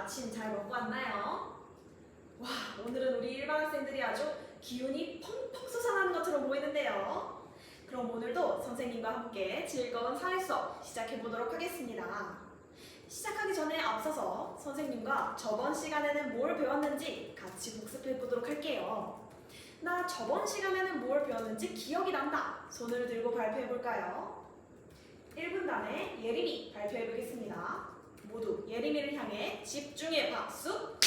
아침 잘 먹고 왔나요? 와, 오늘은 우리 일반 학생들이 아주 기운이 펑펑 솟아나는 것처럼 보이는데요. 그럼 오늘도 선생님과 함께 즐거운 사회 수업 시작해 보도록 하겠습니다. 시작하기 전에 앞서서 선생님과 저번 시간에는 뭘 배웠는지 같이 복습해 보도록 할게요. 나 저번 시간에는 뭘 배웠는지 기억이 난다. 손을 들고 발표해 볼까요? 1분단의 예림이 발표해 보겠습니다. 모두 예림이를 향해 집중의 박수!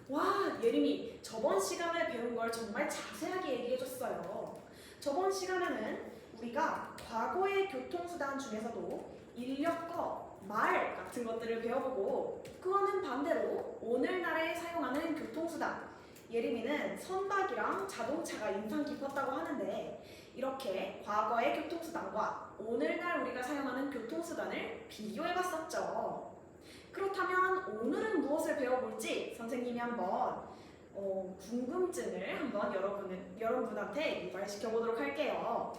와, 예림이 저번 시간에 배운 걸 정말 자세하게 얘기해줬어요. 저번 시간에는 우리가 과거의 교통수단 중에서도 인력거, 말 같은 것들을 배워보고 그와는 반대로 오늘날에 사용하는 교통수단 예림이는 선박이랑 자동차가 인상 깊었다고 하는데 이렇게 과거의 교통수단과 오늘날 우리가 사용하는 교통수단을 비교해봤었죠. 그렇다면 오늘은 무엇을 배워볼지 선생님이 한번 궁금증을 한번 여러분한테 유발시켜 보도록 할게요.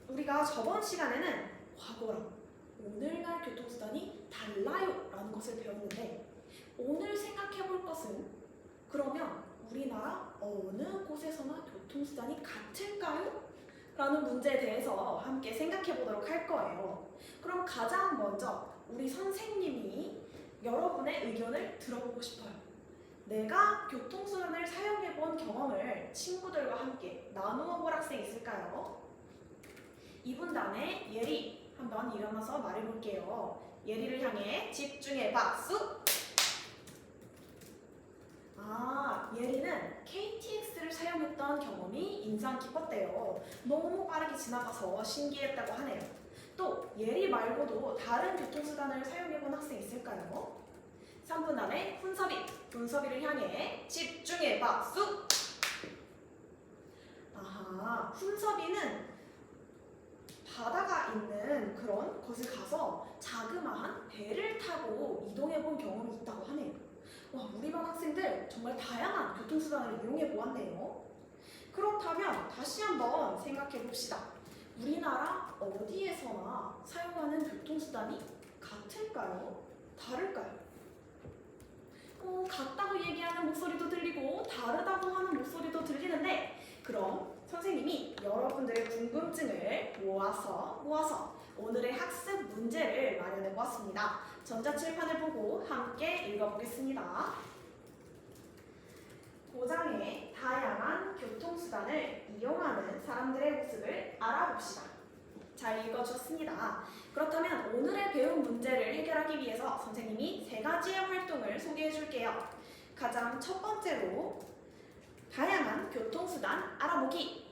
우리가 저번 시간에는 과거랑 오늘날 교통수단이 달라요 라는 것을 배웠는데 오늘 생각해 볼 것은 그러면 우리나라 어느 곳에서나 교통수단이 같을까요? 라는 문제에 대해서 함께 생각해 보도록 할 거예요. 그럼 가장 먼저 우리 선생님이 여러분의 의견을 들어보고 싶어요. 내가 교통수단을 사용해 본 경험을 친구들과 함께 나누어 볼 학생 있을까요? 2분단의 예리 한번 일어나서 말해볼게요. 예리를 향해 집중의 박수! 예리는 KTX를 사용했던 경험이 인상 깊었대요. 너무 빠르게 지나가서 신기했다고 하네요. 또 예리 말고도 다른 교통수단을 사용해본 학생 있을까요? 3분 안에 훈섭이를 향해 집중의 박수! 훈섭이는 바다가 있는 그런 곳을 가서 자그마한 배를 타고 이동해본 경험이 있다고 하네요. 와, 우리 반 학생들 정말 다양한 교통수단을 이용해 보았네요. 그렇다면 다시 한번 생각해 봅시다. 우리나라 어디에서나 사용하는 교통수단이 같을까요? 다를까요? 같다고 얘기하는 목소리도 들리고 다르다고 하는 목소리도 들리는데 그럼 선생님이 여러분들의 궁금증을 모아서 오늘의 학습 문제를 마련해 보았습니다. 전자칠판을 보고 함께 읽어보겠습니다. 고장의 다양한 교통수단을 이용하는 사람들의 모습을 알아봅시다. 잘 읽어주셨습니다. 그렇다면 오늘의 배운 문제를 해결하기 위해서 선생님이 3가지의 활동을 소개해 줄게요. 가장 첫 번째로 다양한 교통수단 알아보기.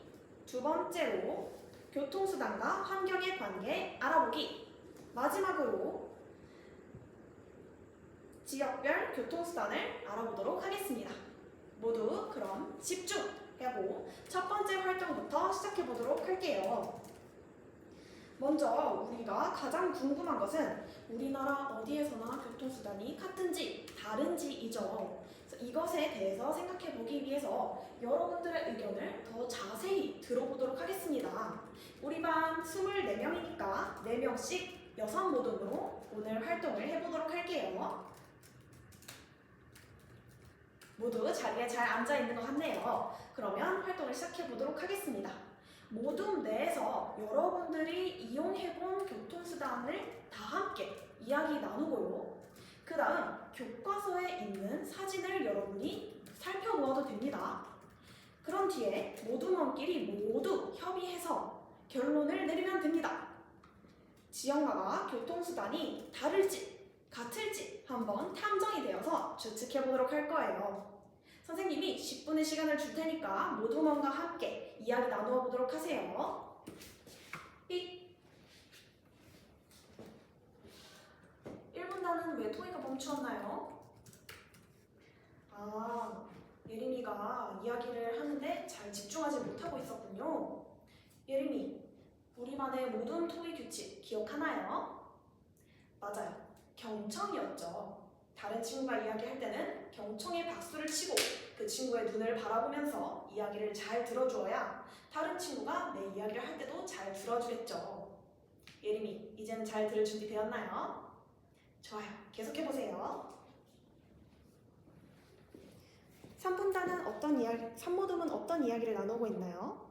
두 번째로 교통수단과 환경의 관계 알아보기. 마지막으로 지역별 교통수단을 알아보도록 하겠습니다. 모두 그럼 집중하고 첫 번째 활동부터 시작해 보도록 할게요. 먼저 우리가 가장 궁금한 것은 우리나라 어디에서나 교통수단이 같은지 다른지이죠. 이것에 대해서 생각해 보기 위해서 여러분들의 의견을 더 자세히 들어보도록 하겠습니다. 우리 반 24명이니까 4명씩 여성 모둠으로 오늘 활동을 해보도록 할게요. 모두 자리에 잘 앉아 있는 것 같네요. 그러면 활동을 시작해 보도록 하겠습니다. 모둠 내에서 여러분들이 이용해본 교통수단을 다 함께 이야기 나누고요. 그 다음 교과서에 있는 사진을 여러분이 살펴보아도 됩니다. 그런 뒤에 모둠원끼리 모두 협의해서 결론을 내리면 됩니다. 지역마다 교통수단이 다를지 같을지 한번 탐정이 되어서 추측해 보도록 할 거예요. 선생님이 10분의 시간을 줄 테니까 모둠원과 함께 이야기 나누어 보도록 하세요. 1분단은 왜 토이가 멈추었나요? 예림이가 이야기를 하는데 잘 집중하지 못하고 있었군요. 예림이, 우리만의 모든 토이 규칙 기억하나요? 맞아요. 경청이었죠. 다른 친구가 이야기할 때는 경청에 박수를 치고 그 친구의 눈을 바라보면서 이야기를 잘 들어주어야 다른 친구가 내 이야기를 할 때도 잘 들어주겠죠. 예림이, 이제는 잘 들을 준비 되었나요? 좋아요. 계속해보세요. 산모듬은 어떤 이야기를 나누고 있나요?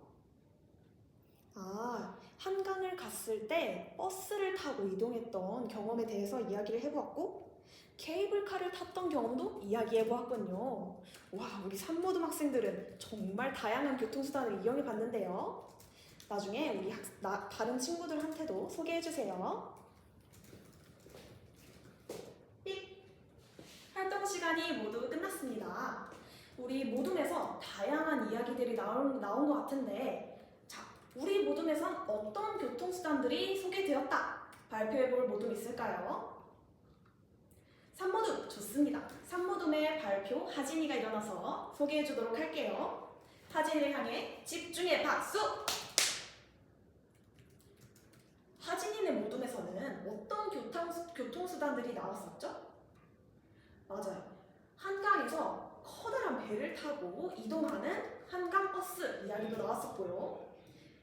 한강을 갔을 때 버스를 타고 이동했던 경험에 대해서 이야기를 해보았고, 케이블카를 탔던 경험도 이야기해보았군요. 와, 우리 산모듬 학생들은 정말 다양한 교통수단을 이용해봤는데요. 나중에 우리 다른 친구들한테도 소개해주세요. 삑! 활동 시간이 모두 끝났습니다. 우리 모둠에서 다양한 이야기들이 나온 것 같은데, 자, 우리 모둠에선 어떤 교통수단들이 소개되었다 발표해볼 모둠 있을까요? 산모둠 좋습니다. 산모둠의 발표 하진이가 일어나서 소개해주도록 할게요. 하진이를 향해 집중의 박수! 하진이네 모둠에서는 어떤 교통수단들이 나왔었죠? 맞아요. 한강에서 커다란 배를 타고 이동하는 한강버스 이야기도 나왔었고요.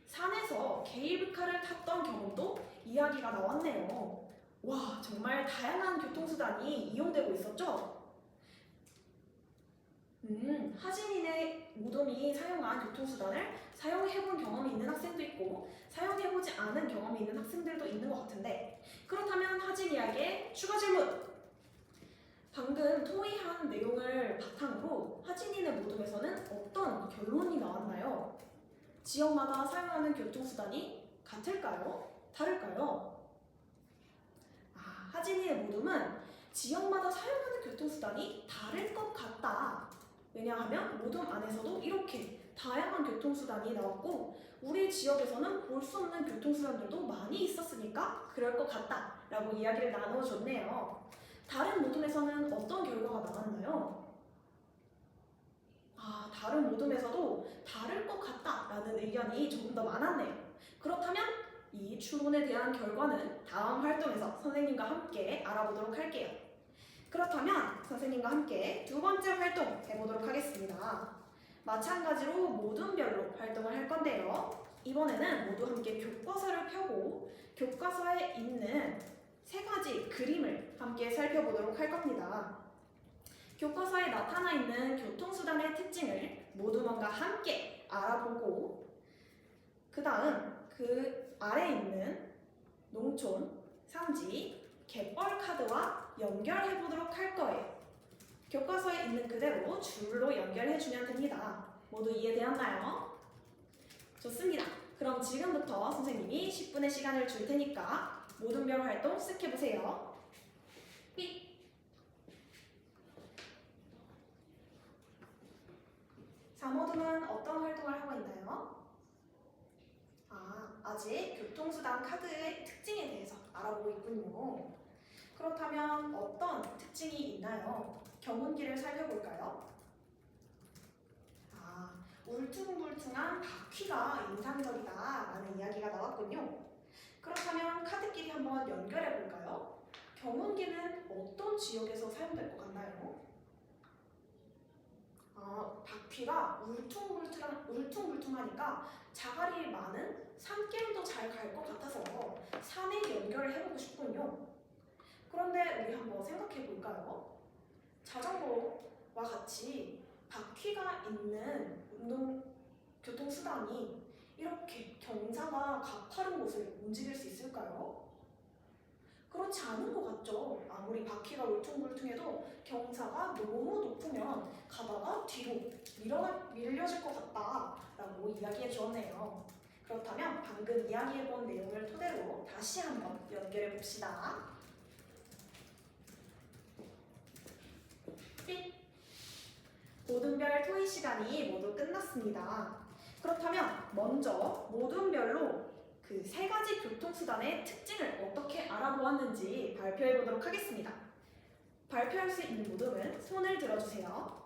산에서 케이블카를 탔던 경험도 이야기가 나왔네요. 와, 정말 다양한 교통수단이 이용되고 있었죠? 하진이네 모둠이 사용한 교통수단을 사용해본 경험이 있는 학생도 있고 사용해보지 않은 경험이 있는 학생들도 있는 것 같은데, 그렇다면 하진이에게 추가 질문! 방금 토의한 내용을 바탕으로 하진이네 모둠에서는 어떤 결론이 나왔나요? 지역마다 사용하는 교통수단이 같을까요? 다를까요? 하진이네 모둠은 지역마다 사용하는 교통수단이 다를 것 같다. 왜냐하면 모둠 안에서도 이렇게 다양한 교통수단이 나왔고 우리 지역에서는 볼 수 없는 교통수단들도 많이 있었으니까 그럴 것 같다 라고 이야기를 나눠줬네요. 다른 모둠에서는 어떤 결과가 나왔나요? 다른 모둠에서도 다를 것 같다라는 의견이 조금 더 많았네요. 그렇다면 이 추론에 대한 결과는 다음 활동에서 선생님과 함께 알아보도록 할게요. 그렇다면 선생님과 함께 두 번째 활동 해보도록 하겠습니다. 마찬가지로 모둠별로 활동을 할 건데요. 이번에는 모두 함께 교과서를 펴고 교과서에 있는 세 가지 그림을 함께 살펴보도록 할 겁니다. 교과서에 나타나 있는 교통수단의 특징을 모둠원과 함께 알아보고 그 다음 그 아래에 있는 농촌, 산지, 갯벌 카드와 연결해보도록 할 거예요. 교과서에 있는 그대로 줄로 연결해주면 됩니다. 모두 이해되었나요? 좋습니다. 그럼 지금부터 선생님이 10분의 시간을 줄 테니까 모둠별 활동 쓱 해보세요. 삑! 모둠은 어떤 활동을 하고 있나요? 아직 교통수단 카드의 특징에 대해서 알아보고 있군요. 그렇다면 어떤 특징이 있나요? 경운기를 살펴볼까요? 울퉁불퉁한 바퀴가 인상적이다 라는 이야기가 나왔군요. 그렇다면 카드끼리 한번 연결해 볼까요? 경운기는 어떤 지역에서 사용될 것 같나요? 바퀴가 울퉁불퉁하니까 자갈이 많은 산길도 잘 갈 것 같아서 산에 연결을 해보고 싶군요. 그런데 우리 한번 생각해 볼까요? 자전거와 같이 바퀴가 있는 교통수단이 이렇게 경사가 가파른 곳을 움직일 수 있을까요? 그렇지 않은 것 같죠? 아무리 바퀴가 울퉁불퉁해도 경사가 너무 높으면 가다가 뒤로 밀려질 것 같다라고 이야기해 주었네요. 그렇다면 방금 이야기해본 내용을 토대로 다시 한번 연결해 봅시다. 모둠별 토의 시간이 모두 끝났습니다. 그렇다면 먼저 모둠별로 그 세 가지 교통수단의 특징을 어떻게 알아보았는지 발표해 보도록 하겠습니다. 발표할 수 있는 모둠은 손을 들어주세요.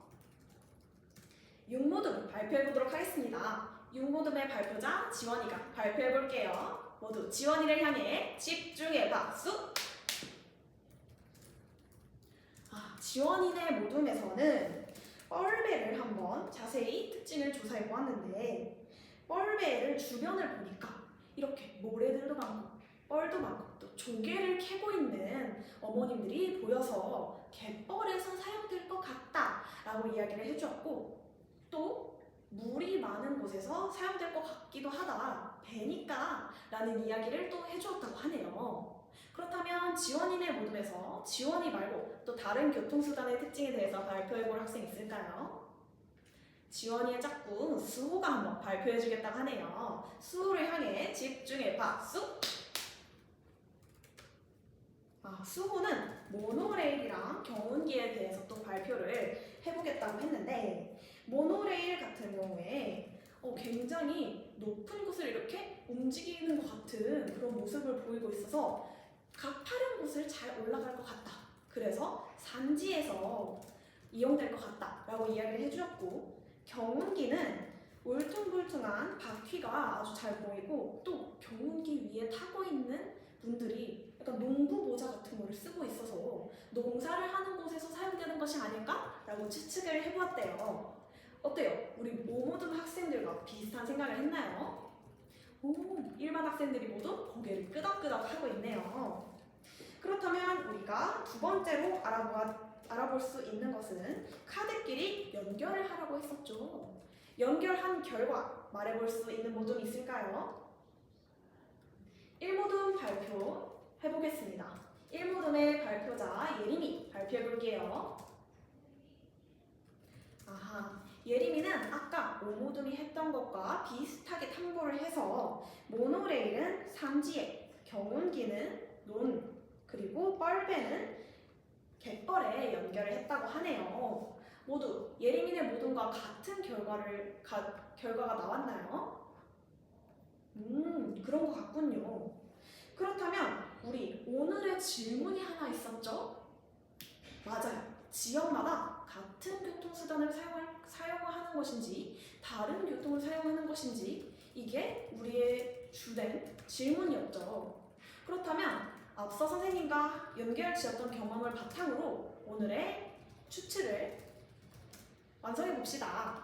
6모둠 발표해 보도록 하겠습니다. 6모둠의 발표자 지원이가 발표해 볼게요. 모두 지원이를 향해 집중의 박수! 지원이네 모둠에서는 뻘배를 한번 자세히 특징을 조사해 보았는데 뻘배를 주변을 보니까 이렇게 모래들도 많고 뻘도 많고 또 조개를 캐고 있는 어머님들이 보여서 갯벌에서 사용될 것 같다라고 이야기를 해주었고, 또 물이 많은 곳에서 사용될 것 같기도 하다, 배니까 라는 이야기를 또 해주었다고 하네요. 그렇다면 지원이네 모둠에서 지원이 말고 또 다른 교통수단의 특징에 대해서 발표해볼 학생 있을까요? 지원이의 짝꿍 수호가 한번 발표해주겠다고 하네요. 수호를 향해 집중해 박수! 수호는 모노레일이랑 경운기에 대해서 또 발표를 해보겠다고 했는데, 모노레일 같은 경우에 굉장히 높은 곳을 이렇게 움직이는 것 같은 그런 모습을 보이고 있어서 가파른 곳을 잘 올라갈 것 같다. 그래서 산지에서 이용될 것 같다라고 이야기를 해주었고, 경운기는 울퉁불퉁한 바퀴가 아주 잘 보이고, 또 경운기 위에 타고 있는 분들이 약간 농부 모자 같은 거를 쓰고 있어서 농사를 하는 곳에서 사용되는 것이 아닐까라고 추측을 해보았대요. 어때요? 우리 모든 학생들과 비슷한 생각을 했나요? 일반 학생들이 모두 고개를 끄덕끄덕 하고 있네요. 그렇다면 우리가 두 번째로 알아볼 수 있는 것은 카드끼리 연결을 하라고 했었죠. 연결한 결과 말해볼 수 있는 모둠이 있을까요? 1모둠 발표해보겠습니다. 1모둠의 발표자 예림이 발표해볼게요. 예림이는 아까 5모둠이 했던 것과 비슷하게 탐구를 해서 모노레일은 산지에, 경운기는 논, 그리고 뻘배는 갯벌에 연결을 했다고 하네요. 모두 예림이네 모둠과 같은 결과가 나왔나요? 그런 것 같군요. 그렇다면 우리 오늘의 질문이 하나 있었죠? 맞아요. 지역마다 같은 교통수단을 사용하는 것인지 다른 교통을 사용하는 것인지, 이게 우리의 주된 질문이었죠. 그렇다면 앞서 선생님과 연결 지었던 경험을 바탕으로 오늘의 추측을 완성해 봅시다.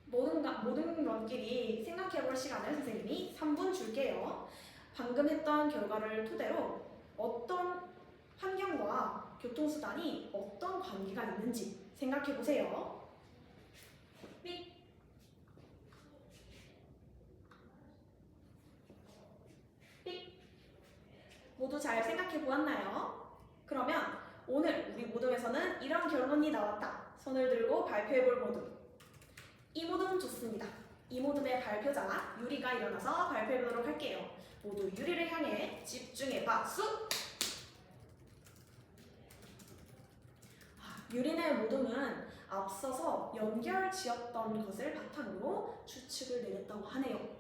모든 것끼리 생각해 볼 시간을 선생님이 3분 줄게요. 방금 했던 결과를 토대로 어떤 환경과 교통수단이 어떤 관계가 있는지 생각해 보세요. 삑! 삑! 모두 잘 생각해 보았나요? 그러면 오늘 우리 모둠에서는 이런 결론이 나왔다. 손을 들고 발표해 볼 모둠. 이 모둠 좋습니다. 이 모둠의 발표자 유리가 일어나서 발표해 보도록 할게요. 모두 유리를 향해 집중해 박수! 유리네 모둠은 앞서서 연결 지었던 것을 바탕으로 추측을 내렸다고 하네요.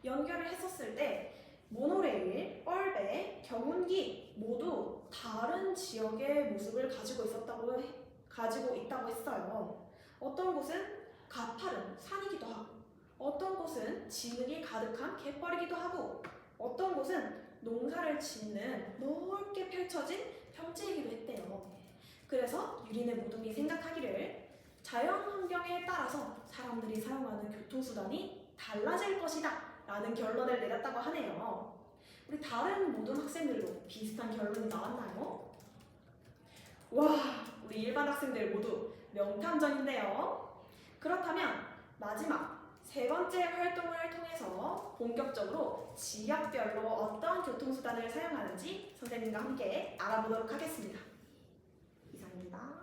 연결을 했었을 때 모노레일, 뻘배, 경운기 모두 다른 지역의 모습을 가지고 있다고 했어요. 어떤 곳은 가파른 산이기도 하고, 어떤 곳은 진흙이 가득한 갯벌이기도 하고, 어떤 곳은 농사를 짓는 넓게 펼쳐진 평지이기도 했대요. 그래서 유리네 모둠이 생각하기를 자연 환경에 따라서 사람들이 사용하는 교통수단이 달라질 것이다 라는 결론을 내렸다고 하네요. 우리 다른 모든 학생들도 비슷한 결론이 나왔나요? 와, 우리 일반 학생들 모두 명탐정인데요. 그렇다면 마지막 세 번째 활동을 통해서 본격적으로 지역별로 어떤 교통수단을 사용하는지 선생님과 함께 알아보도록 하겠습니다. 이상입니다.